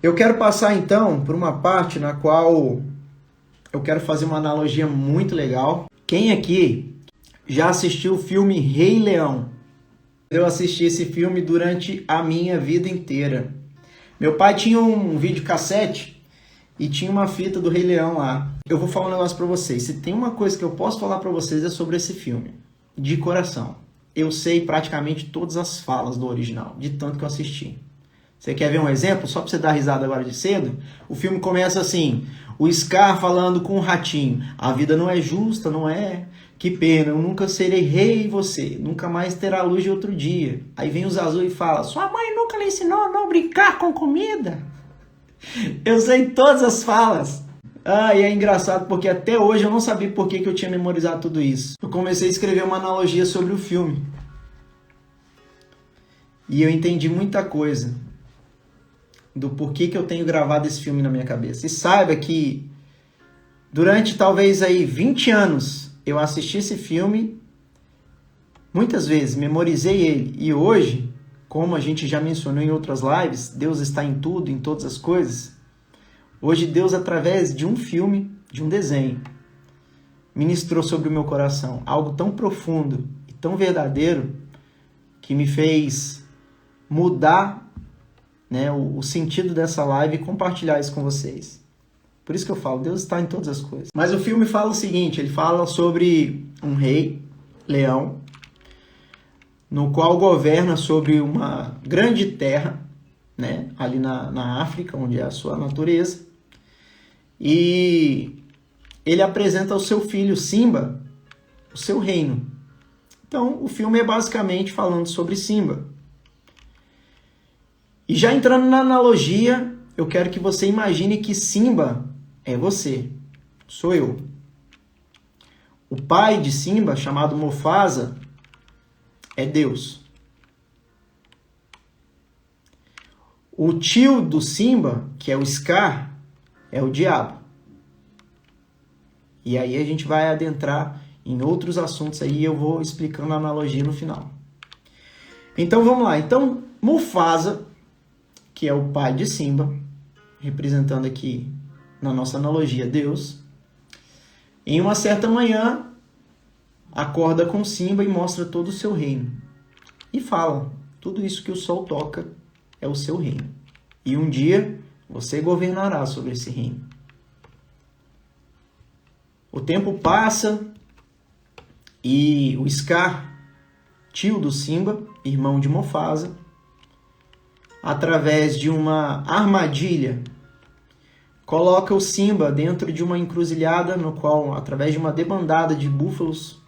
Eu quero passar então por uma parte na qual eu quero fazer uma analogia muito legal. Quem aqui já assistiu o filme Rei Leão? Eu assisti esse filme durante a minha vida inteira. Meu pai tinha um videocassete e tinha uma fita do Rei Leão lá. Eu vou falar um negócio pra vocês. Se tem uma coisa que eu posso falar pra vocês é sobre esse filme. De coração. Eu sei praticamente todas as falas do original, de tanto que eu assisti. Você quer ver um exemplo? Só pra você dar risada agora de cedo. O filme começa assim. O Scar falando com o ratinho. A vida não é justa, não é? Que pena, eu nunca serei rei e você. Nunca mais terá luz de outro dia. Aí vem o Zazu e fala. Sua mãe nunca lhe ensinou a não brincar com comida? Eu sei todas as falas. E é engraçado porque até hoje eu não sabia por que eu tinha memorizado tudo isso. Eu comecei a escrever uma analogia sobre o filme. E eu entendi muita coisa do porquê que eu tenho gravado esse filme na minha cabeça. E saiba que durante talvez aí 20 anos eu assisti esse filme muitas vezes, memorizei ele. E hoje, como a gente já mencionou em outras lives, Deus está em tudo, em todas as coisas. Hoje Deus, através de um filme, de um desenho, ministrou sobre o meu coração algo tão profundo e tão verdadeiro que me fez mudar, né, o sentido dessa live e compartilhar isso com vocês. Por isso que eu falo, Deus está em todas as coisas. Mas o filme fala o seguinte, ele fala sobre um rei, leão, no qual governa sobre uma grande terra, né, ali na África, onde é a sua natureza. E ele apresenta ao seu filho Simba o seu reino. Então, o filme é basicamente falando sobre Simba. E já entrando na analogia, eu quero que você imagine que Simba é você, sou eu. O pai de Simba, chamado Mufasa, é Deus. O tio do Simba, que é o Scar, é o diabo. E aí a gente vai adentrar em outros assuntos aí e eu vou explicando a analogia no final. Então vamos lá. Então Mufasa, que é o pai de Simba, representando aqui na nossa analogia Deus, em uma certa manhã acorda com Simba e mostra todo o seu reino. E fala, tudo isso que o sol toca é o seu reino. E um dia você governará sobre esse reino. O tempo passa e o Scar, tio do Simba, irmão de Mufasa, através de uma armadilha, coloca o Simba dentro de uma encruzilhada no qual, através de uma debandada de búfalos,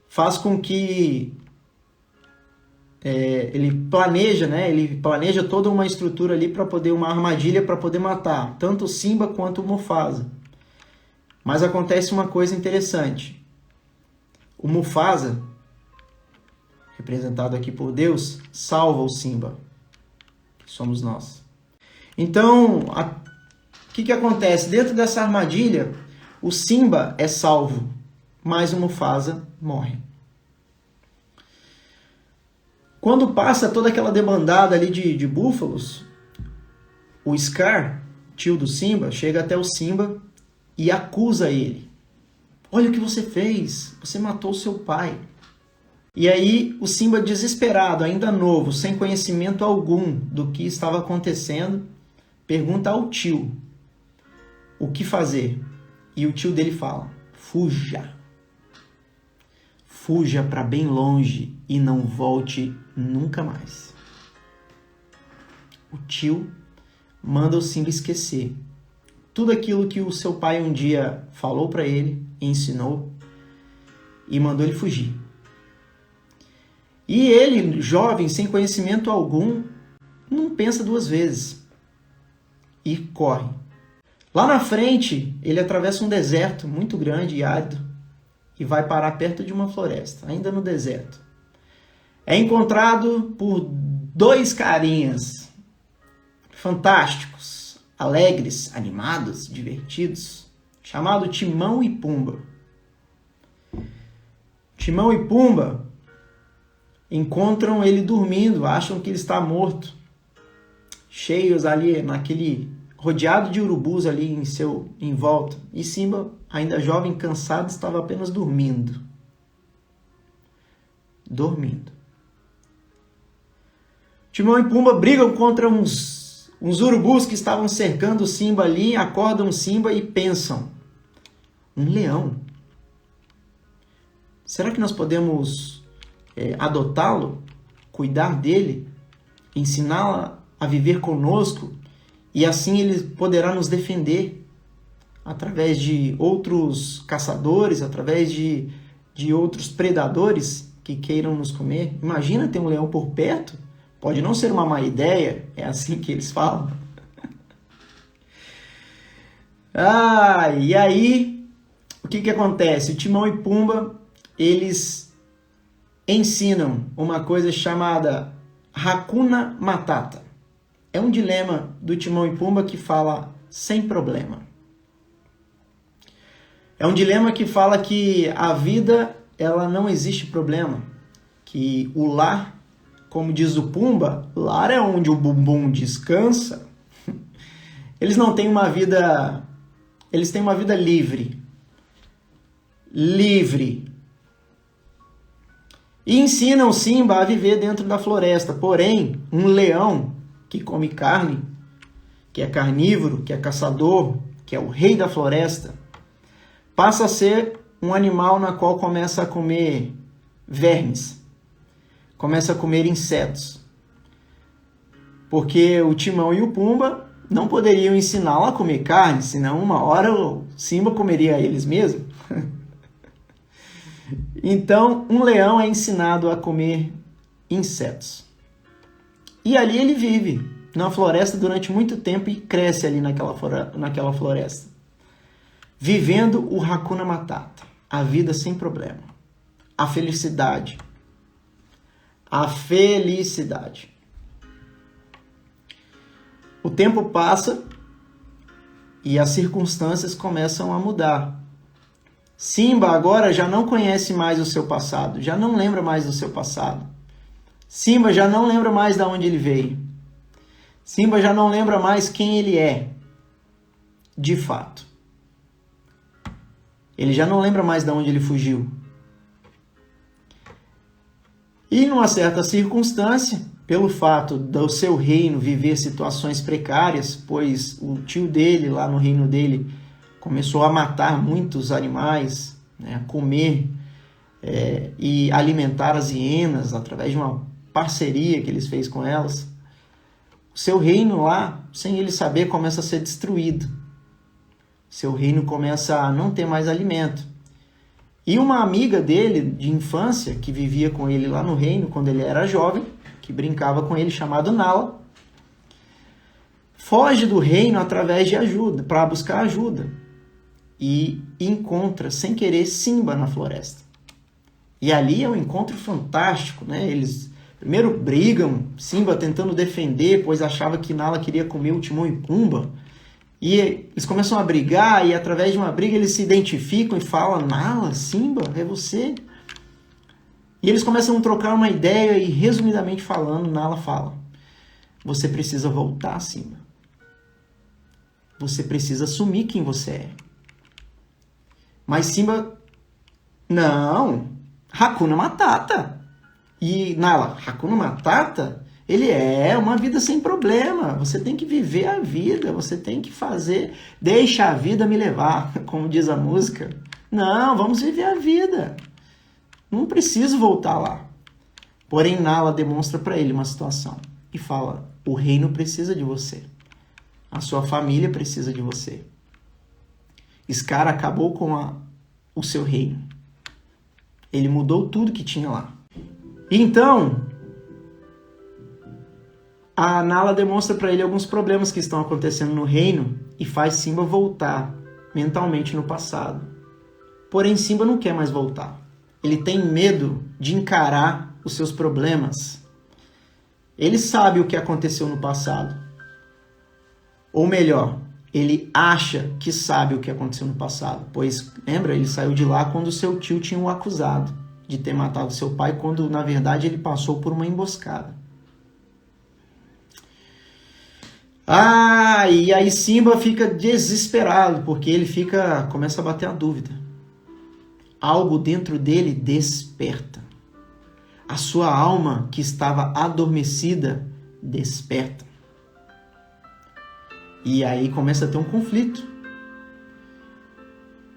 faz com que ele planeja toda uma estrutura ali para poder, uma armadilha para poder matar tanto o Simba quanto o Mufasa. Mas acontece uma coisa interessante. O Mufasa, representado aqui por Deus, salva o Simba, que somos nós. Então, o que acontece? Dentro dessa armadilha, o Simba é salvo, mas o Mufasa morre. Quando passa toda aquela debandada ali de búfalos, o Scar, tio do Simba, chega até o Simba e acusa ele. Olha o que você fez, você matou seu pai. E aí o Simba, desesperado, ainda novo, sem conhecimento algum do que estava acontecendo, pergunta ao tio o que fazer. E o tio dele fala, fuja. Fuja para bem longe e não volte nunca mais. O tio manda o Simba esquecer tudo aquilo que o seu pai um dia falou para ele, ensinou e mandou ele fugir. E ele, jovem, sem conhecimento algum, não pensa duas vezes e corre. Lá na frente, ele atravessa um deserto muito grande e árido e vai parar perto de uma floresta, ainda no deserto. É encontrado por dois carinhas fantásticos, alegres, animados, divertidos, chamado Timão e Pumba. Timão e Pumba encontram ele dormindo, acham que ele está morto. cheios ali, rodeado de urubus ali em volta. E Simba, ainda jovem, cansado, estava apenas dormindo. Timão e Pumba brigam contra uns urubus que estavam cercando Simba ali, acordam Simba e pensam: um leão. Será que nós podemos adotá-lo, cuidar dele, ensiná-lo a viver conosco, e assim ele poderá nos defender através de outros caçadores, através de outros predadores que queiram nos comer? Imagina ter um leão por perto. Pode não ser uma má ideia, é assim que eles falam. E aí, o que acontece? O Timão e Pumba, eles ensinam uma coisa chamada Hakuna Matata. É um dilema do Timão e Pumba que fala sem problema. É um dilema que fala que a vida, ela não existe problema. Que o lar, como diz o Pumba, lar é onde o bumbum descansa. Eles não têm uma vida... Eles têm uma vida livre. E ensinam Simba a viver dentro da floresta. Porém, um leão que come carne, que é carnívoro, que é caçador, que é o rei da floresta, passa a ser um animal na qual começa a comer vermes, começa a comer insetos. Porque o Timão e o Pumba não poderiam ensiná-lo a comer carne, senão uma hora o Simba comeria eles mesmos. Então, um leão é ensinado a comer insetos. E ali ele vive na floresta durante muito tempo e cresce ali naquela floresta, vivendo o Hakuna Matata, a vida sem problema, a felicidade. O tempo passa e as circunstâncias começam a mudar. Simba agora já não conhece mais o seu passado, já não lembra mais do seu passado. Simba já não lembra mais de onde ele veio. Simba já não lembra mais quem ele é, de fato. Ele já não lembra mais de onde ele fugiu. E numa certa circunstância, pelo fato do seu reino viver situações precárias, pois o tio dele, lá no reino dele, começou a matar muitos animais, né, a comer e alimentar as hienas através de uma parceria que eles fez com elas. O seu reino lá, sem ele saber, começa a ser destruído. Seu reino começa a não ter mais alimento. E uma amiga dele, de infância, que vivia com ele lá no reino, quando ele era jovem, que brincava com ele, chamado Nala, foge do reino através de ajuda, para buscar ajuda. E encontra, sem querer, Simba na floresta. E ali é um encontro fantástico, né? Eles primeiro brigam, Simba tentando defender, pois achava que Nala queria comer o Timão e Pumba. E eles começam a brigar, e através de uma briga eles se identificam e falam: Nala, Simba, é você? E eles começam a trocar uma ideia e, resumidamente falando, Nala fala: você precisa voltar, Simba. Você precisa assumir quem você é. Mas Simba, não, Hakuna Matata. E Nala, Hakuna Matata? Ele é uma vida sem problema. Você tem que viver a vida, você tem que fazer, deixa a vida me levar, como diz a música. Não, vamos viver a vida. Não preciso voltar lá. Porém, Nala demonstra para ele uma situação e fala: o reino precisa de você. A sua família precisa de você. Scar acabou com o seu reino. Ele mudou tudo que tinha lá. Então, a Nala demonstra para ele alguns problemas que estão acontecendo no reino e faz Simba voltar mentalmente no passado. Porém, Simba não quer mais voltar. Ele tem medo de encarar os seus problemas. Ele sabe o que aconteceu no passado. Ou melhor, ele acha que sabe o que aconteceu no passado. Pois, lembra, ele saiu de lá quando seu tio tinha o acusado de ter matado seu pai, quando, na verdade, ele passou por uma emboscada. E aí Simba fica desesperado, porque ele começa a bater a dúvida. Algo dentro dele desperta. A sua alma que estava adormecida desperta. E aí começa a ter um conflito.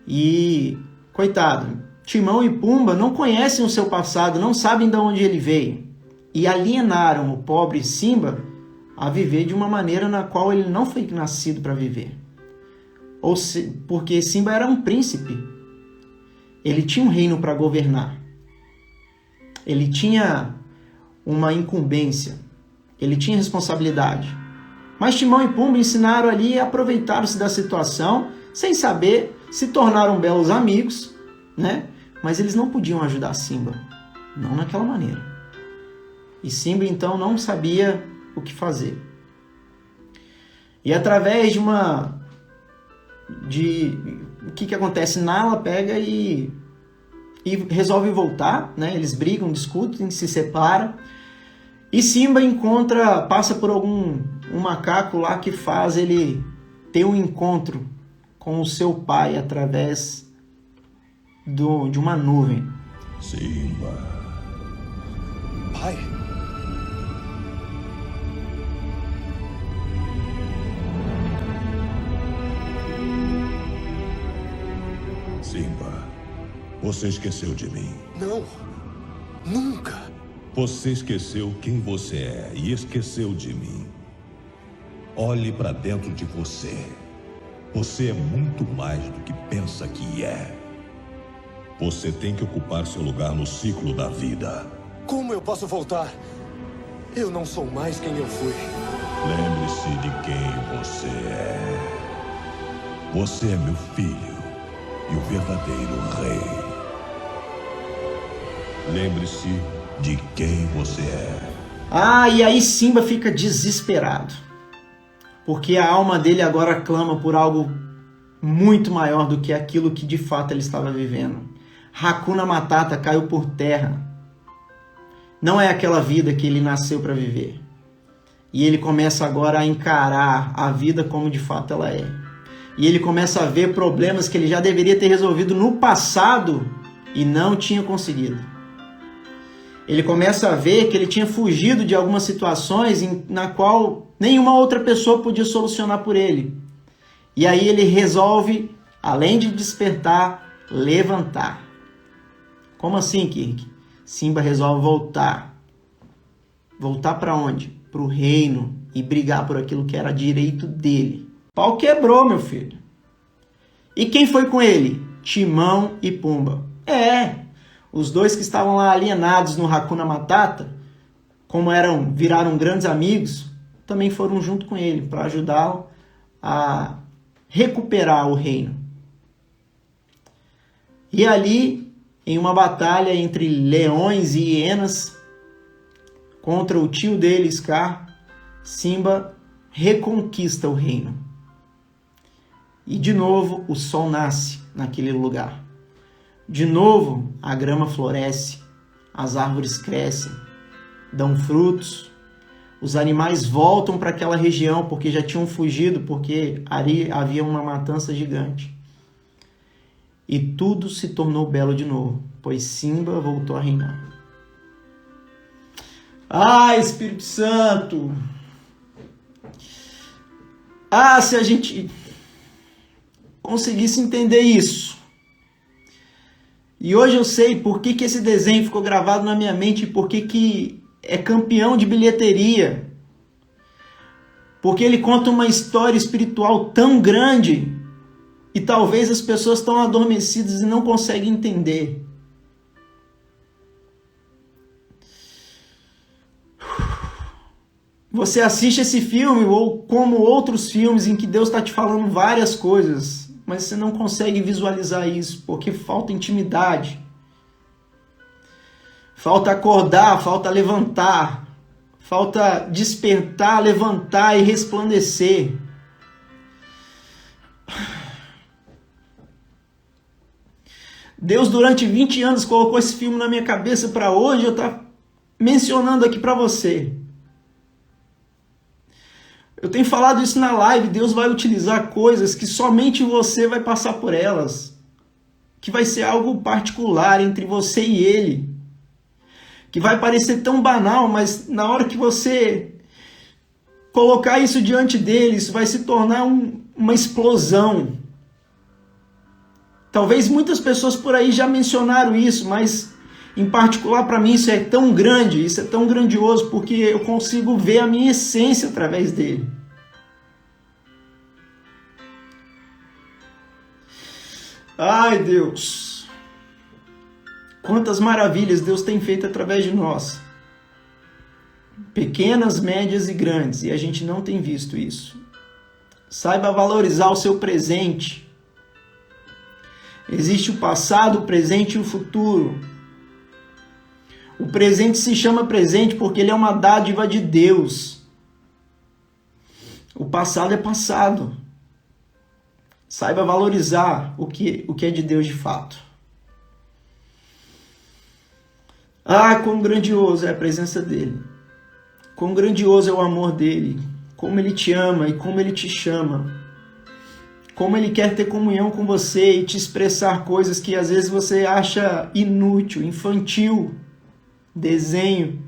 E, coitado, Timão e Pumba não conhecem o seu passado, não sabem de onde ele veio. E alienaram o pobre Simba a viver de uma maneira na qual ele não foi nascido para viver. Porque Simba era um príncipe. Ele tinha um reino para governar. Ele tinha uma incumbência. Ele tinha responsabilidade. Mas Timão e Pumba ensinaram ali e aproveitaram-se da situação, sem saber, se tornaram belos amigos, né? Mas eles não podiam ajudar Simba. Não naquela maneira. E Simba então não sabia o que fazer. E através o que acontece? Nala pega e resolve voltar, né? Eles brigam, discutem, se separam. E Simba passa por um macaco lá que faz ele ter um encontro com o seu pai através de uma nuvem. Simba. Pai? Simba, você esqueceu de mim. Não, nunca. Você esqueceu quem você é e esqueceu de mim. Olhe para dentro de você. Você é muito mais do que pensa que é. Você tem que ocupar seu lugar no ciclo da vida. Como eu posso voltar? Eu não sou mais quem eu fui. Lembre-se de quem você é. Você é meu filho e o verdadeiro rei. Lembre-se de quem você é. E aí Simba fica desesperado. Porque a alma dele agora clama por algo muito maior do que aquilo que de fato ele estava vivendo. Hakuna Matata caiu por terra. Não é aquela vida que ele nasceu para viver. E ele começa agora a encarar a vida como de fato ela é. E ele começa a ver problemas que ele já deveria ter resolvido no passado e não tinha conseguido. Ele começa a ver que ele tinha fugido de algumas situações na qual nenhuma outra pessoa podia solucionar por ele. E aí ele resolve, além de despertar, levantar. Como assim, Kirk? Simba resolve voltar. Voltar para onde? Para o reino e brigar por aquilo que era direito dele. Pau quebrou, meu filho. E quem foi com ele? Timão e Pumba. Os dois que estavam lá alienados no Hakuna Matata, como viraram grandes amigos, também foram junto com ele para ajudá-lo a recuperar o reino. E ali, em uma batalha entre leões e hienas, contra o tio dele, Scar, Simba reconquista o reino. E de novo o sol nasce naquele lugar. De novo a grama floresce, as árvores crescem, dão frutos, os animais voltam para aquela região porque já tinham fugido, porque ali havia uma matança gigante. E tudo se tornou belo de novo, pois Simba voltou a reinar. Espírito Santo! Se a gente conseguisse entender isso. E hoje eu sei por que esse desenho ficou gravado na minha mente e por que é campeão de bilheteria. Porque ele conta uma história espiritual tão grande e talvez as pessoas estão adormecidas e não conseguem entender. Você assiste esse filme ou como outros filmes em que Deus está te falando várias coisas, mas você não consegue visualizar isso porque falta intimidade. Falta acordar, falta levantar, falta despertar, levantar e resplandecer. Deus durante 20 anos colocou esse filme na minha cabeça para hoje eu estar mencionando aqui para você. Eu tenho falado isso na live, Deus vai utilizar coisas que somente você vai passar por elas. Que vai ser algo particular entre você e Ele. Que vai parecer tão banal, mas na hora que você colocar isso diante dele, isso vai se tornar uma explosão. Talvez muitas pessoas por aí já mencionaram isso, mas em particular para mim isso é tão grande, isso é tão grandioso, porque eu consigo ver a minha essência através dele. Ai, Deus! Quantas maravilhas Deus tem feito através de nós. Pequenas, médias e grandes, e a gente não tem visto isso. Saiba valorizar o seu presente. Existe o passado, o presente e o futuro. O presente se chama presente porque ele é uma dádiva de Deus. O passado é passado. Saiba valorizar o que é de Deus de fato. Ah, quão grandioso é a presença dele. Quão grandioso é o amor dele. Como ele te ama e como ele te chama. Como ele quer ter comunhão com você e te expressar coisas que às vezes você acha inútil, infantil, desenho.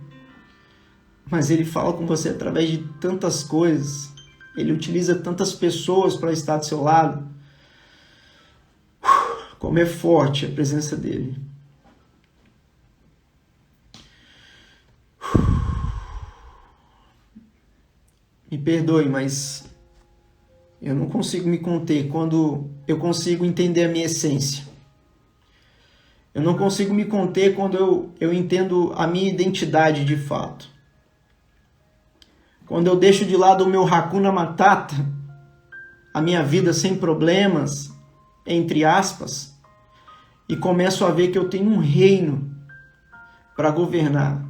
Mas ele fala com você através de tantas coisas. Ele utiliza tantas pessoas para estar do seu lado. Como é forte a presença dele. Me perdoe, mas eu não consigo me conter quando eu consigo entender a minha essência. Eu não consigo me conter quando eu entendo a minha identidade de fato. Quando eu deixo de lado o meu Hakuna Matata, a minha vida sem problemas, entre aspas, e começo a ver que eu tenho um reino para governar,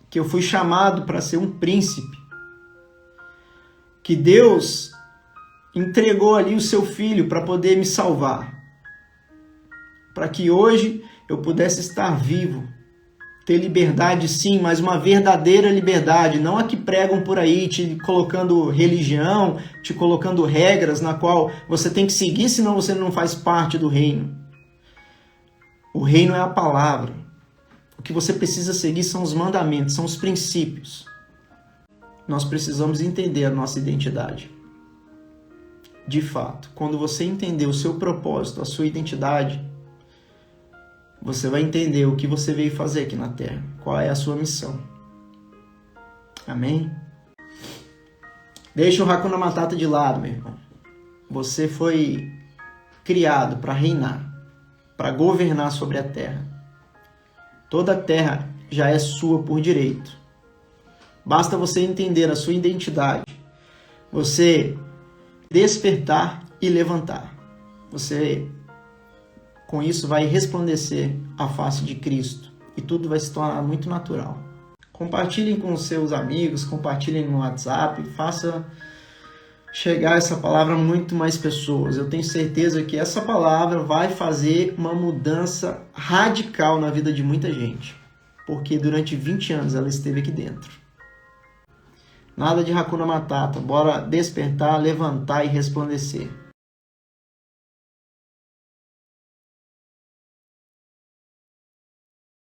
que eu fui chamado para ser um príncipe, que Deus entregou ali o seu filho para poder me salvar, para que hoje eu pudesse estar vivo, ter liberdade sim, mas uma verdadeira liberdade, não a que pregam por aí, te colocando religião, te colocando regras na qual você tem que seguir, senão você não faz parte do reino. O reino é a palavra. O que você precisa seguir são os mandamentos, são os princípios. Nós precisamos entender a nossa identidade. De fato, quando você entender o seu propósito, a sua identidade, você vai entender o que você veio fazer aqui na Terra. Qual é a sua missão. Amém? Deixa o Hakuna Matata de lado, meu irmão. Você foi criado para reinar, para governar sobre a Terra. Toda a Terra já é sua por direito. Basta você entender a sua identidade. Você despertar e levantar. Você, com isso, vai resplandecer a face de Cristo. E tudo vai se tornar muito natural. Compartilhem com os seus amigos, compartilhem no WhatsApp, faça chegar essa palavra a muito mais pessoas. Eu tenho certeza que essa palavra vai fazer uma mudança radical na vida de muita gente. Porque durante 20 anos ela esteve aqui dentro. Nada de Hakuna Matata, bora despertar, levantar e resplandecer.